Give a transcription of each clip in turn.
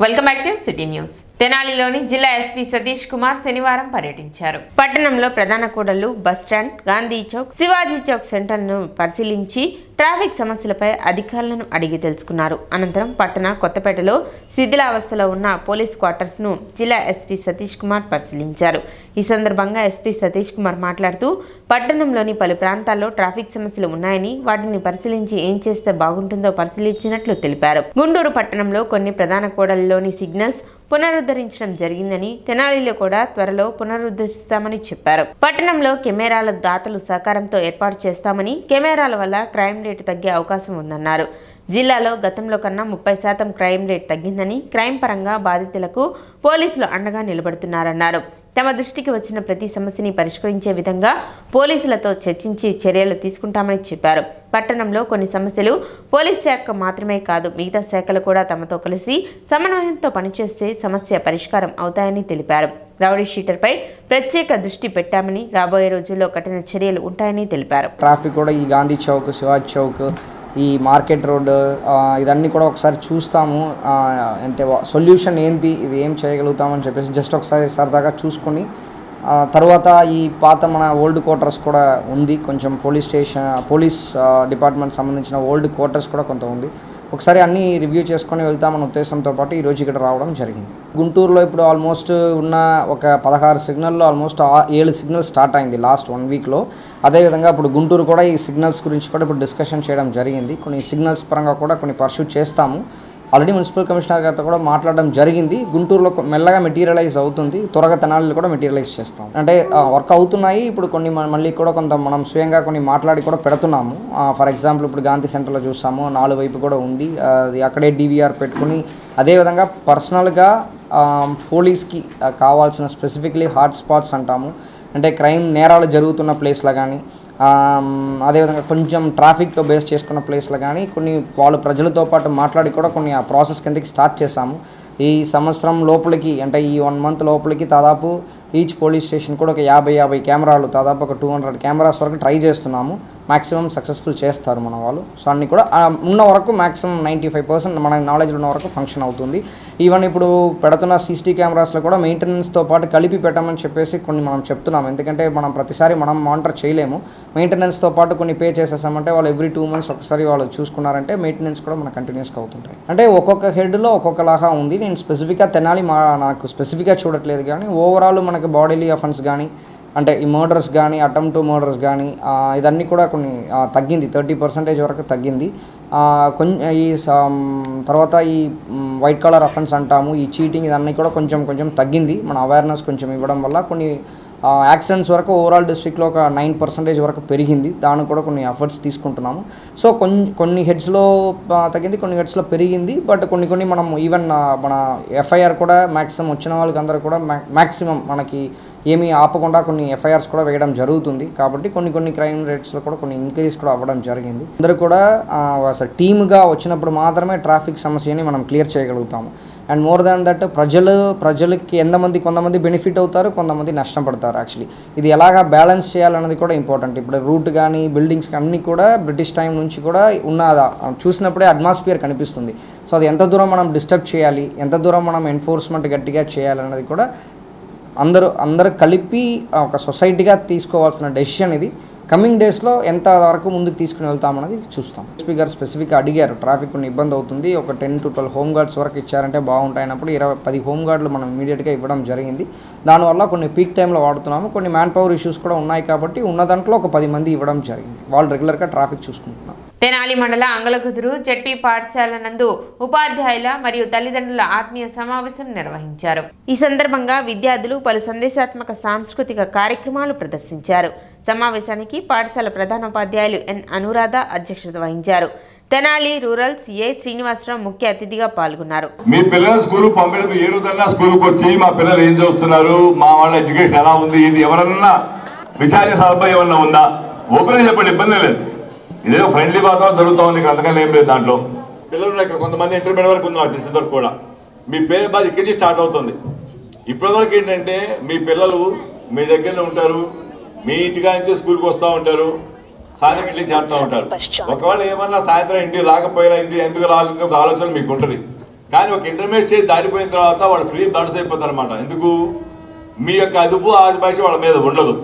Welcome back to city news. తెనాలిలోని జిల్లా SP Satish Kumar శనివారం పర్యటించారు. పట్టణంలో ప్రధాన కూడళ్లు, బస్టాండ్, గాంధీ చౌక్, శివాజీ చౌక్ సెంటర్లను పరిశీలించి ట్రాఫిక్ సమస్యలపై అధికారులను అడిగి తెలుసుకున్నారు. అనంతరం పట్టణ కొత్తపేటలో శిథిలావస్థలో ఉన్న పోలీస్ క్వార్టర్స్ ను జిల్లా ఎస్పీ సతీష్ కుమార్ పరిశీలించారు. ఈ సందర్భంగా ఎస్పీ సతీష్ కుమార్ మాట్లాడుతూ పట్టణంలోని పలు ప్రాంతాల్లో ట్రాఫిక్ సమస్యలు ఉన్నాయని వాటిని పరిశీలించి ఏం చేస్తే బాగుంటుందో పరిశీలించినట్లు తెలిపారు. గుంటూరు పట్టణంలో కొన్ని ప్రధాన కూడళ్లలోని సిగ్నల్స్ పునరుద్ధరించడం జరిగిందని, తెనాలిలో కూడా త్వరలో పునరుద్ధరిస్తామని చెప్పారు. పట్టణంలో కెమెరాల దాతలు సహకారంతో ఏర్పాటు చేస్తామని, కెమెరాల వల్ల క్రైమ్ రేటు తగ్గే అవకాశం ఉందన్నారు. జిల్లాలో గతంలో కన్నా 30% క్రైమ్ రేట్ తగ్గిందని, క్రైమ్ పరంగా బాధితులకు పోలీసులు అండగా నిలబడుతున్నారన్నారు. తమ దృష్టికి వచ్చిన ప్రతి సమస్యని పరిష్కరించే విధంగా పోలీసులతో చర్చించి చర్యలు తీసుకుంటామని చెప్పారు. పట్టణంలో కొన్ని సమస్యలు పోలీస్ శాఖ మాత్రమే కాదు, మిగతా శాఖలు కూడా తమతో కలిసి సమన్వయంతో పనిచేస్తే సమస్య పరిష్కారం అవుతాయని తెలిపారు. రౌడీ షీటర్పై ప్రత్యేక దృష్టి పెట్టామని, రాబోయే రోజుల్లో కఠిన చర్యలు ఉంటాయని తెలిపారు. ట్రాఫిక్ కూడా ఈ గాంధీ చౌక్, శివాజీ చౌక్, ఈ మార్కెట్ రోడ్ ఇదన్నీ కూడా ఒకసారి చూస్తాము. అంటే సొల్యూషన్ ఏంటి, ఇది ఏం చేయగలుగుతామని చెప్పేసి జస్ట్ ఒకసారి సరదాగా చూసుకొని తర్వాత ఈ పాత మన ఓల్డ్ క్వార్టర్స్ కూడా ఉంది, కొంచెం పోలీస్ డిపార్ట్మెంట్ సంబంధించిన ఓల్డ్ క్వార్టర్స్ కూడా కొంత ఉంది. ఒకసారి అన్నీ రివ్యూ చేసుకొని వెళ్తామన్న ఉద్దేశంతో పాటు ఈరోజు ఇక్కడ రావడం జరిగింది. గుంటూరులో ఇప్పుడు ఆల్మోస్ట్ ఉన్న ఒక 16 సిగ్నల్లో ఆల్మోస్ట్ 7 సిగ్నల్స్ స్టార్ట్ అయింది లాస్ట్ 1 వీక్లో. అదేవిధంగా ఇప్పుడు గుంటూరు కూడా ఈ సిగ్నల్స్ గురించి కూడా ఇప్పుడు డిస్కషన్ చేయడం జరిగింది. కొన్ని సిగ్నల్స్ పరంగా కూడా కొన్ని పర్సూట్ చేస్తాము. ఆల్రెడీ మున్సిపల్ కమిషనర్ గారితో కూడా మాట్లాడడం జరిగింది. గుంటూరులో మెల్లగా మెటీరియలైజ్ అవుతుంది, త్వరగా తెనాలిలో కూడా మెటీరియలైజ్ చేస్తాం. అంటే వర్క్ అవుతున్నాయి. ఇప్పుడు కొన్ని మళ్ళీ కూడా కొంత మనం స్వయంగా కొన్ని మాట్లాడి కూడా పెడుతున్నాము. ఫర్ ఎగ్జాంపుల్ ఇప్పుడు గాంధీ సెంటర్లో చూసాము, 4 వైపు కూడా ఉంది, అది అక్కడే DVR పెట్టుకుని అదేవిధంగా పర్సనల్గా పోలీస్కి కావాల్సిన స్పెసిఫిక్లీ హాట్ స్పాట్స్ అంటాము, అంటే క్రైమ్ నేరాలు జరుగుతున్న ప్లేస్లో కానీ అదేవిధంగా కొంచెం ట్రాఫిక్ బేస్ చేసుకున్న ప్లేస్లో కానీ కొన్ని వాళ్ళు ప్రజలతో పాటు మాట్లాడి కూడా కొన్ని ఆ ప్రాసెస్ కిందకి స్టార్ట్ చేశాము. ఈ సంవత్సరం లోపలికి అంటే ఈ 1 మంత్ లోపలికి దాదాపు ఈచ్ పోలీస్ స్టేషన్ కూడా ఒక 50 కెమెరాలు, దాదాపు ఒక 200 కెమెరాస్ వరకు ట్రై చేస్తున్నాము. మ్యాక్సిమం సక్సెస్ఫుల్ చేస్తారు మన వాళ్ళు. సో అన్నీ కూడా ఉన్న వరకు మ్యాక్సిమం 95% మన నాలెడ్జ్ ఉన్న వరకు ఫంక్షన్ అవుతుంది. ఈవెన్ ఇప్పుడు పెడుతున్న CCTV కెమెరాస్లో కూడా మెయింటెనెన్స్తో పాటు కలిపి పెట్టమని చెప్పేసి కొన్ని మనం చెప్తున్నాం. ఎందుకంటే మనం ప్రతిసారి మనం మానిటర్ చేయలేము. మెయింటెనెన్స్తో పాటు కొన్ని పే చేసేసామంటే వాళ్ళు ఎవ్రీ 2 మంత్స్ ఒకసారి వాళ్ళు చూసుకున్నారంటే మెయింటెనెన్స్ కూడా మనకు కంటిన్యూస్గా అవుతుంటాయి. అంటే ఒక్కొక్క హెడ్లో ఒక్కొక్కలాగా ఉంది. నేను స్పెసిఫిక్గా తెనాలి నాకు స్పెసిఫిక్గా చూడట్లేదు, కానీ ఓవరాల్ మనకి బాడీలీ అఫెన్స్ కానీ అంటే ఈ మర్డర్స్ కానీ అటెంప్ట్ టు మర్డర్స్ కానీ ఇదన్నీ కూడా కొన్ని తగ్గింది, 30% వరకు తగ్గింది. ఈ తర్వాత ఈ వైట్ కాలర్ అఫెన్స్ అంటాము, ఈ చీటింగ్ ఇదన్నీ కూడా కొంచెం తగ్గింది. మన అవేర్నెస్ కొంచెం ఇవ్వడం వల్ల కొన్ని యాక్సిడెంట్స్ వరకు ఓవరాల్ డిస్ట్రిక్ట్లో ఒక 9% వరకు పెరిగింది. దానికి కూడా కొన్ని ఎఫర్ట్స్ తీసుకుంటున్నాము. సో కొన్ని హెడ్స్లో తగ్గింది, కొన్ని హెడ్స్లో పెరిగింది. బట్ కొన్ని మనం ఈవెన్ మన FIR కూడా మ్యాక్సిమం వచ్చిన వాళ్ళకి అందరూ కూడా మ్యాక్సిమం మనకి ఏమీ ఆపకుండా కొన్ని FIRs కూడా వేయడం జరుగుతుంది. కాబట్టి కొన్ని క్రైమ్ రేట్స్లో కూడా కొన్ని ఇంక్రీజ్ కూడా అవ్వడం జరిగింది. అందరూ కూడా అసలు టీమ్గా వచ్చినప్పుడు మాత్రమే ట్రాఫిక్ సమస్యని మనం క్లియర్ చేయగలుగుతాము. అండ్ మోర్ దాన్ దట్ ప్రజలకి కొంతమంది బెనిఫిట్ అవుతారు, కొంతమంది నష్టం పడతారు. యాక్చువల్లీ ఇది ఎలాగా బ్యాలెన్స్ చేయాలన్నది కూడా ఇంపార్టెంట్. ఇప్పుడు రూట్ కానీ బిల్డింగ్స్ అన్నీ కూడా బ్రిటిష్ టైం నుంచి కూడా చూసినప్పుడే అట్మాస్ఫియర్ కనిపిస్తుంది. సో అది ఎంత దూరం మనం డిస్టర్బ్ చేయాలి, ఎంత దూరం మనం ఎన్ఫోర్స్మెంట్ గట్టిగా చేయాలన్నది కూడా అందరూ కలిపి ఒక సొసైటీగా తీసుకోవాల్సిన డెసిషన్ ఇది. కమింగ్ డేస్లో ఎంత వరకు ముందుకు తీసుకుని వెళ్తామన్నది చూస్తాం. ఎస్పీ గారు స్పెసిఫిక్గా అడిగారు, ట్రాఫిక్ కొన్ని ఇబ్బంది అవుతుంది, ఒక 10 to 12 హోమ్ గార్డ్స్ వరకు ఇచ్చారంటే బాగుంటాయినప్పుడు 10 హోమ్ గార్డులు మనం ఇమీడియట్గా ఇవ్వడం జరిగింది. దానివల్ల కొన్ని పీక్ టైంలో వాడుతున్నాము, కొన్ని మ్యాన్ పవర్ ఇష్యూస్ కూడా ఉన్నాయి కాబట్టి ఉన్న దాంట్లో ఒక 10 మంది ఇవ్వడం జరిగింది. వాళ్ళు రెగ్యులర్గా ట్రాఫిక్ చూసుకుంటున్నారు. తెనాలి మండల అంగలకుదురు జడ్పీ పాఠశాల నందు ఉపాధ్యాయుల మరియు తల్లిదండ్రుల ఆత్మీయ సమావేశం నిర్వహించారు. ఈ సందర్భంగా విద్యార్థులు పలు సందేశాత్మక సాంస్కృతిక కార్యక్రమాలు ప్రదర్శించారు. సమావేశానికి పాఠశాల ప్రధానోపాధ్యాయులు ఎన్ అనురాధ అధ్యక్షత వహించారు. తెనాలి రూరల్ CI శ్రీనివాసరావు ముఖ్య అతిథిగా పాల్గొన్నారు. మీ పిల్లలు స్కూల్ పంపేటప్పుడు ఏ రోజన్నా స్కూల్కి వచ్చి మా పిల్లలు ఏం చేస్తున్నారు, మా వాళ్ళ ఎడ్యుకేషన్ ఎలా ఉంది, ఇది ఎవరన్నా విచారణ సభ ఏమన్నా ఉందా, ఓపెన్ చెప్పండి, ఇబ్బంది లేదు. ఇదే ఫ్రెండ్లీ వాతావరణం జరుగుతూ ఉంది, ఇక్కడ అంతకన్నా ఏం లేదు. దాంట్లో పిల్లలు ఇక్కడ కొంతమంది ఇంటర్మీడియట్ వరకు ఉంది, నాకు తెలిసిన వరకు కూడా మీ పేరు బాధ ఇక్కడి నుంచి స్టార్ట్ అవుతుంది. ఇప్పటి వరకు ఏంటంటే మీ పిల్లలు మీ దగ్గరనే ఉంటారు, మీ ఇంటిగా నుంచి స్కూల్కి వస్తూ ఉంటారు, సాయంత్రం ఇంటికి చేరుతూ ఉంటారు. ఒకవేళ ఏమన్నా సాయంత్రం ఇంటికి రాకపోయినా ఇంటికి ఎందుకు రాలేదు ఒక ఆలోచన మీకు ఉంటుంది. కానీ ఒక ఇంటర్మీడియట్ స్టేజ్ దాటిపోయిన తర్వాత వాళ్ళు ఫ్రీ బర్డ్స్ అయిపోతారు అనమాట. ఎందుకు? మీ యొక్క అదుపు ఆశ వాళ్ళ మీద ఉండదు.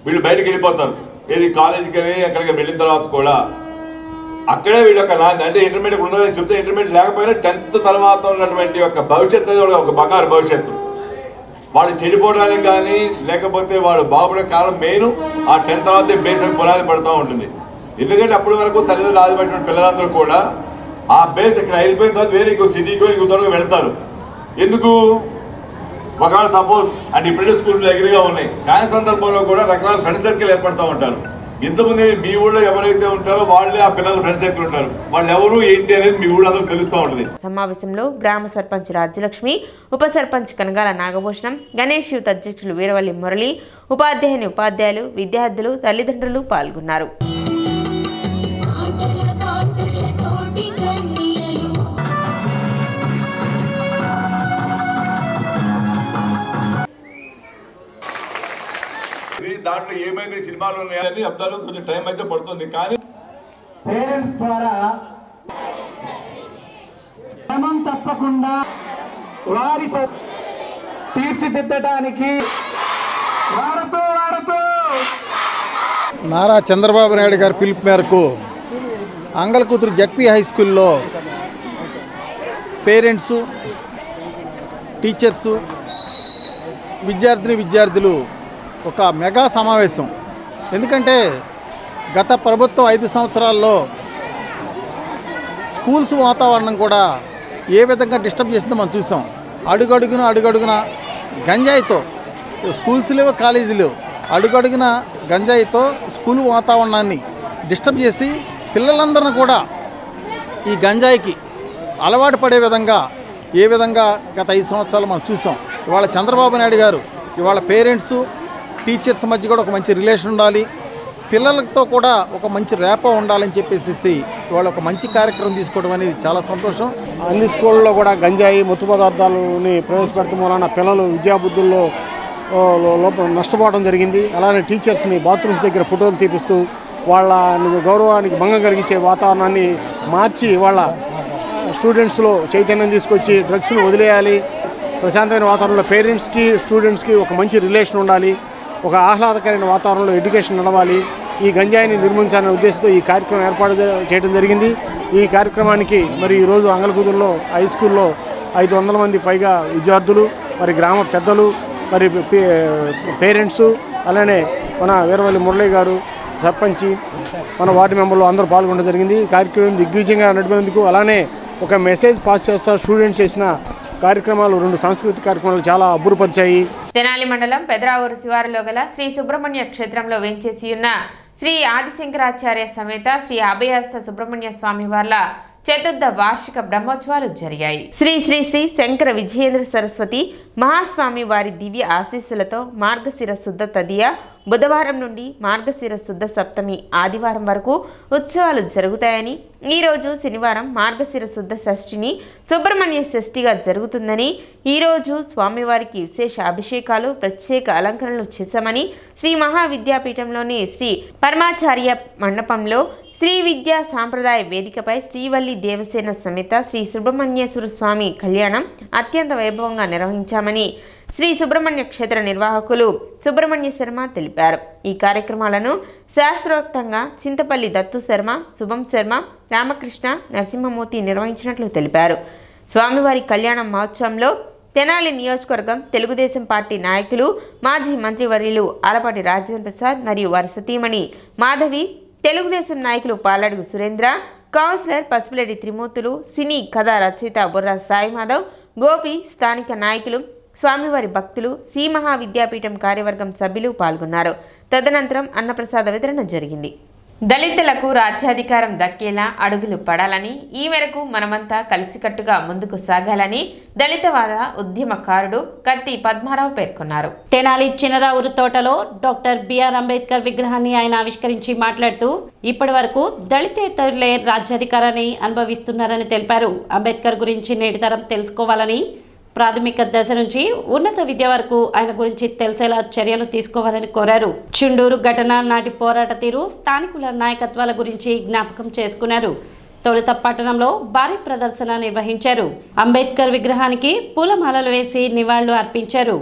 వీళ్ళు బయటకు వెళ్ళిపోతారు. ఏది కాలేజీకి వెళ్ళి అక్కడికి వెళ్ళిన తర్వాత కూడా అక్కడే వీళ్ళ యొక్క అంటే ఇంటర్మీడియట్ ఉండదని చెప్తే ఇంటర్మీడియట్ లేకపోయినా 10th తర్వాత ఉన్నటువంటి యొక్క భవిష్యత్తు అనేది ఒక బంగారు భవిష్యత్తు. వాళ్ళు చెడిపోవడానికి కానీ లేకపోతే వాళ్ళు బాగుపడే కాలం మెయిన్ ఆ 10th తర్వాత బేస్ అని పునాది పడుతూ ఉంటుంది. ఎందుకంటే అప్పటి వరకు తల్లిదండ్రులు ఆదిపడిన పిల్లలందరూ కూడా ఆ బేస్ ఇక్కడ వెళ్ళిపోయిన తర్వాత వేరే ఇంకో సిటీకో ఇంకో తోటకు వెళ్తారు. ఎందుకు? ఒకవేళ సపోజ్ అంటే ఇప్పుడు స్కూల్స్ దగ్గరగా ఉన్నాయి కానీ సందర్భంలో కూడా రకరకాల ఫ్రెండ్ సర్కిల్ ఏర్పడుతూ ఉంటారు. ఇంతమంది మీ ఊళ్ళో ఎవరైతే ఉంటారో వాళ్ళే ఆ పిల్లలు ఫ్రెండ్స్ దగ్గర ఉంటారు. వాళ్ళు ఎవరు ఏంటి అనేది మీ ఊళ్ళో అందరూ తెలుస్తూ ఉంటుంది. సమావేశంలో గ్రామ సర్పంచ్ రాజ్యలక్ష్మి, ఉప సర్పంచ్ కనగాల నాగభూషణం, గణేష్ యూత్ అధ్యక్షులు వీరవల్లి మురళి, ఉపాధ్యాయులు, విద్యార్థులు, తల్లిదండ్రులు పాల్గొన్నారు. దాంట్లో ఏమైతే సినిమాలు ఉన్నాయని అబ్దాలు కొంచెం టైం అయితే పడుతుంది. కానీ పేరెంట్స్ ద్వారా క్రమం తప్పకుండా వారి తీర్చిదిద్దడానికి వాడుతూ నారా చంద్రబాబు నాయుడు గారి పిలుపు మేరకు అంగల్కుదురు జడ్పీ హై స్కూల్లో పేరెంట్సు, టీచర్సు, విద్యార్థులు ఒక మెగా సమావేశం. ఎందుకంటే గత ప్రభుత్వం 5 సంవత్సరాల్లో స్కూల్స్ వాతావరణం కూడా ఏ విధంగా డిస్టర్బ్ చేసిందో మనం చూసాం. అడుగడుగున గంజాయితో స్కూల్స్ లేవు, కాలేజీలు లేవు. అడుగడుగున గంజాయితో స్కూల్ వాతావరణాన్ని డిస్టర్బ్ చేసి పిల్లలందరినీ కూడా ఈ గంజాయికి అలవాటు పడే విధంగా ఏ విధంగా గత 5 సంవత్సరాలు మనం చూసాం. ఇవాళ చంద్రబాబు నాయుడు గారు ఇవాళ పేరెంట్సు, టీచర్స్ మధ్య కూడా ఒక మంచి రిలేషన్ ఉండాలి, పిల్లలతో కూడా ఒక మంచి రేపో ఉండాలని చెప్పేసి ఇవాళ ఒక మంచి కార్యక్రమం తీసుకోవడం అనేది చాలా సంతోషం. అన్ని స్కూళ్ళలో కూడా గంజాయి, మత్తు పదార్థాలని ప్రవేశపెడతాం వలన పిల్లలు విద్యాబుద్ధుల్లో నష్టపోవడం జరిగింది. అలానే టీచర్స్ని బాత్రూమ్స్ దగ్గర ఫోటోలు తీపిస్తూ వాళ్ళ గౌరవానికి భంగం కలిగించే వాతావరణాన్ని మార్చి వాళ్ళ స్టూడెంట్స్లో చైతన్యం తీసుకొచ్చి డ్రగ్స్ను వదిలేయాలి. ప్రశాంతమైన వాతావరణంలో పేరెంట్స్కి, స్టూడెంట్స్కి ఒక మంచి రిలేషన్ ఉండాలి. ఒక ఆహ్లాదకరమైన వాతావరణంలో ఎడ్యుకేషన్ నడవాలి. ఈ గంజాయిని నిర్మించాలనే ఉద్దేశంతో ఈ కార్యక్రమం ఏర్పాటు చేయడం జరిగింది. ఈ కార్యక్రమానికి మరి ఈరోజు అంగల్కుదురులో హై స్కూల్లో 500 మంది పైగా విద్యార్థులు, మరి గ్రామ పెద్దలు, మరి పేరెంట్సు, అలానే మన వీరవల్లి మురళి గారు సర్పంచి, మన వార్డు మెంబర్లు అందరూ పాల్గొనడం జరిగింది. ఈ కార్యక్రమం దిగ్విజయంగా నడిపినందుకు అలానే ఒక మెసేజ్ పాస్ చేస్తా స్టూడెంట్స్ చేసిన కార్యక్రమాలు 2 సాంస్కృతిక కార్యక్రమాలు చాలా అబ్బురపరిచాయి. తెనాలి మండలం పెదరావూరు శివారులో గల శ్రీ సుబ్రహ్మణ్య క్షేత్రంలో వేంచేసి ఉన్న శ్రీ ఆదిశంకరాచార్య సమేత శ్రీ అభయహస్త సుబ్రహ్మణ్య స్వామి వార్ల చతుర్థ వార్షిక బ్రహ్మోత్సవాలు జరిగాయి. శ్రీ శ్రీ శ్రీ శంకర విజయేంద్ర సరస్వతి మహాస్వామి వారి దివ్య ఆశీస్సులతో మార్గశిర శుద్ధ తదియ బుధవారం నుండి మార్గశిర శుద్ధ సప్తమి ఆదివారం వరకు ఉత్సవాలు జరుగుతాయని, ఈరోజు శనివారం మార్గశిర శుద్ధ షష్ఠిని సుబ్రహ్మణ్య షష్ఠిగా జరుగుతుందని, ఈరోజు స్వామివారికి విశేష అభిషేకాలు, ప్రత్యేక అలంకరణలు చేశామని శ్రీ మహావిద్యాపీఠంలోని శ్రీ పరమాచార్య మండపంలో శ్రీ విద్యా సాంప్రదాయ వేదికపై శ్రీవల్లి దేవసేన సమేత శ్రీ సుబ్రహ్మణ్యేశ్వర స్వామి కళ్యాణం అత్యంత వైభవంగా నిర్వహించామని శ్రీ సుబ్రహ్మణ్య క్షేత్ర నిర్వాహకులు సుబ్రహ్మణ్య శర్మ తెలిపారు. ఈ కార్యక్రమాలను శాస్త్రోక్తంగా చింతపల్లి దత్తు శర్మ, శుభం శర్మ, రామకృష్ణ, నరసింహమూర్తి నిర్వహించినట్లు తెలిపారు. స్వామివారి కళ్యాణం మహోత్సవంలో తెనాలి నియోజకవర్గం తెలుగుదేశం పార్టీ నాయకులు, మాజీ మంత్రివర్యులు ఆలపాటి రాజేంద్ర ప్రసాద్ మరియు వారి సతీమణి మాధవి, తెలుగుదేశం నాయకులు పాలడుగు సురేంద్ర, కౌన్సిలర్ పసుపులేటి త్రిమూర్తులు, సినీ కథా రచయిత బుర్రా సాయి మాధవ్, గోపి, స్థానిక నాయకులు, స్వామివారి భక్తులు, శ్రీ మహావిద్యాపీఠం కార్యవర్గం సభ్యులు పాల్గొన్నారు. తదనంతరం అన్నప్రసాద వితరణ జరిగింది. దళితులకు రాజ్యాధికారం దక్కేలా అడుగులు పడాలని, ఈ మేరకు మనమంతా కలిసికట్టుగా ముందుకు సాగాలని దళితవాద ఉద్యమకారుడు కత్తి పద్మారావు పేర్కొన్నారు. తెనాలి చినరావురు తోటలో డాక్టర్ బిఆర్ అంబేద్కర్ విగ్రహాన్ని ఆయన ఆవిష్కరించి మాట్లాడుతూ ఇప్పటి వరకు దళితేతరులే రాజ్యాధికారాన్ని అనుభవిస్తున్నారని తెలిపారు. అంబేద్కర్ గురించి నేటి తరం తెలుసుకోవాలని, ప్రాథమిక దశ నుంచి ఉన్నత విద్య వరకు ఆయన గురించి తెలిసేలా చర్యలు తీసుకోవాలని కోరారు. చుండూరు ఘటన నాటి పోరాట తీరు, స్థానికుల నాయకత్వాల గురించి జ్ఞాపకం చేసుకున్నారు. తొలుత పట్టణంలో భారీ ప్రదర్శన నిర్వహించారు. అంబేద్కర్ విగ్రహానికి పూలమాలలు వేసి నివాళులు అర్పించారు.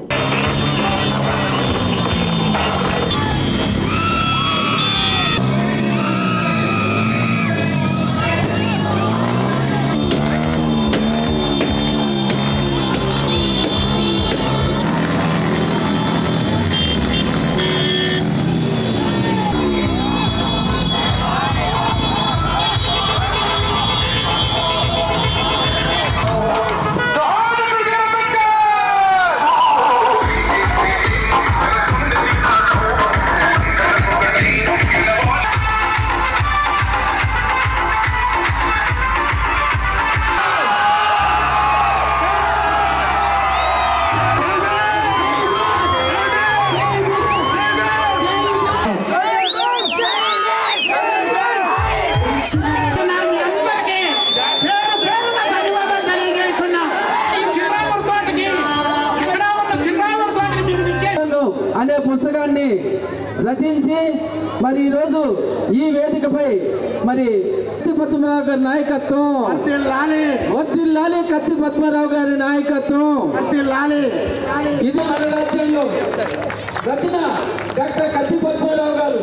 అనే పుస్తకాన్ని రచించి మరి ఈరోజు ఈ వేదికపై మరి కత్తి పద్మరావు గారి నాయకత్వం, వర్ధిల్లాలి కత్తి పద్మరావు గారి నాయకత్వం, ఇది మన రాజ్యంలో రచన డాక్టర్ కత్తి పద్మరావు గారు.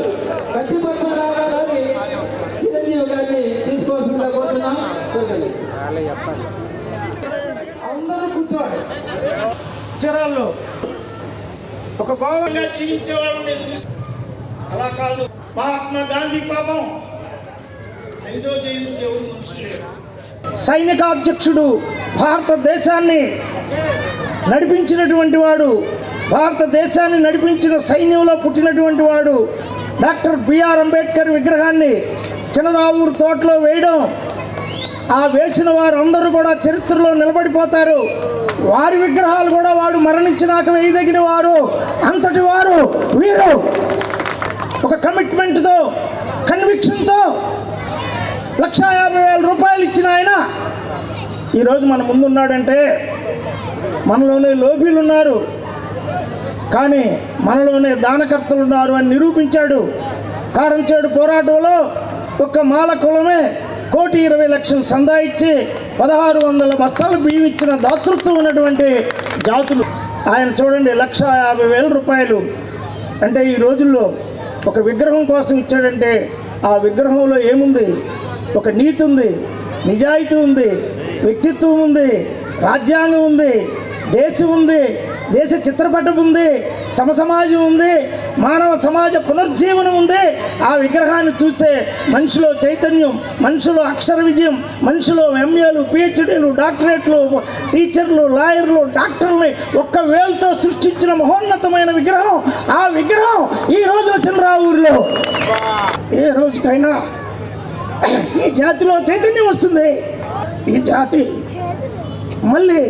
కత్తి పద్మరావు గారు అని చిరంజీవి గారిని తీసుకోవాల్సిందిగా కోరుతున్నాం. అందరూ కూర్చోవాలి. చరాల్లో ఒక భావంగా జీవించేవాళ్ళు నేను చూసి అలా కాదు. మహాత్మా గాంధీ పాపం 5వ జయంతి ఎవరు మనుషులేడు. సైనికాధ్యక్షుడు, భారతదేశాన్ని నడిపించినటువంటి వాడు, భారతదేశాన్ని నడిపించిన సైన్యంలో పుట్టినటువంటి వాడు డాక్టర్ బిఆర్ అంబేద్కర్ విగ్రహాన్ని చినరావూరు తోటలో వేయడం, ఆ వేసిన వారు అందరూ కూడా చరిత్రలో నిలబడిపోతారు. వారి విగ్రహాలు కూడా వాడు మరణించినాక వేయదగిన వారు, అంతటి వారు వీరు. ఒక కమిట్మెంట్తో, కన్విక్షన్తో 1,50,000 రూపాయలు ఇచ్చిన ఆయన ఈరోజు మన ముందున్నాడంటే మనలోనే లోబీలు ఉన్నారు, కానీ మనలోనే దానకర్తలు ఉన్నారు అని నిరూపించాడు. కారంచేడు పోరాటంలో ఒక్క మాల కులమే 1,20,00,000 సందా ఇచ్చి 1,600 బస్తాలు బియ్యం ఇచ్చిన దాతృత్వం ఉన్నటువంటి జాతులు. ఆయన చూడండి 1,50,000 రూపాయలు అంటే ఈ రోజుల్లో ఒక విగ్రహం కోసం ఇచ్చాడంటే ఆ విగ్రహంలో ఏముంది? ఒక నీతి ఉంది, నిజాయితీ ఉంది, వ్యక్తిత్వం ఉంది, రాజ్యాంగం ఉంది, దేశం ఉంది, దేశ చిత్రపటం ఉంది, సమసమాజం ఉంది, మానవ సమాజ పునర్జీవనం ఉంది. ఆ విగ్రహాన్ని చూస్తే మనిషిలో చైతన్యం, మనిషిలో అక్షర విజయం, మనిషిలో ఎంఏలు, పిహెచ్డీలు, డాక్టరేట్లు, టీచర్లు, లాయర్లు, డాక్టర్ని ఒక్క వేలుతో సృష్టించిన మహోన్నతమైన విగ్రహం. ఆ విగ్రహం ఈ రోజున చినరావూరులో ఏ రోజుకైనా ఈ జాతిలో చైతన్యం వస్తుంది. ఈ జాతి మళ్ళీ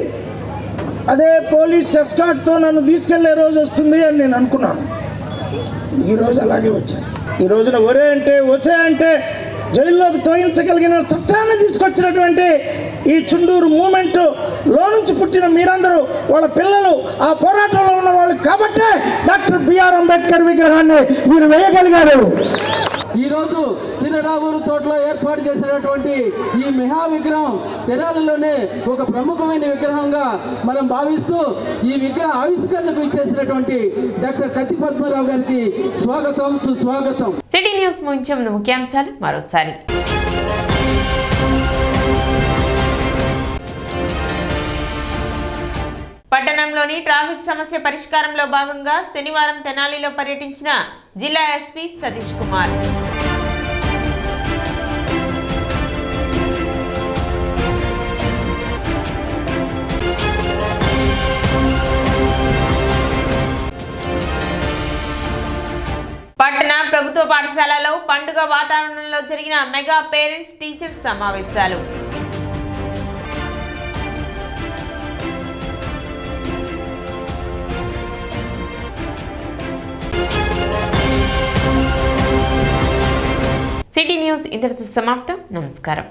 అదే పోలీస్ ఎస్కార్ట్తో నన్ను తీసుకెళ్లే రోజు వస్తుంది అని నేను అనుకున్నాను. ఈరోజు అలాగే వచ్చాను. ఈ రోజున ఒరే అంటే ఒసే అంటే జైల్లోకి తోయించగలిగిన చట్టాన్ని తీసుకొచ్చినటువంటి ఈ చుండూరు మూమెంట్లో నుంచి పుట్టిన మీరందరూ వాళ్ళ పిల్లలు ఆ పోరాటంలో ఉన్న వాళ్ళు కాబట్టే డాక్టర్ బిఆర్ అంబేద్కర్ విగ్రహాన్ని మీరు వేయగలిగారు. ఈరోజు చినరావూరు తోటలో ఏర్పాటు చేసినటువంటి ఈ మహా విగ్రహం తెనాలిలోనే ఒక ప్రముఖమైన విగ్రహంగా మనం భావిస్తూ ఈ విగ్రహ ఆవిష్కరణకు ఇచ్చేసినటువంటి డాక్టర్ కత్తి పద్మరావు గారికి స్వాగతం, సుస్వాగతం. సిటీ న్యూస్ ముంచే ముందు ముఖ్యాంశాలు మరోసారి. పట్టణంలోని ట్రాఫిక్ సమస్య పరిష్కారంలో భాగంగా శనివారం తెనాలిలో పర్యటించిన జిల్లా ఎస్పీ సతీష్ కుమార్. పట్టణ ప్రభుత్వ పాఠశాలలో పండుగ వాతావరణంలో జరిగిన మెగా పేరెంట్స్ టీచర్స్ సమావేశాలు. సిటీ న్యూస్ ఇంతటితో సమాప్తం. నమస్కారం.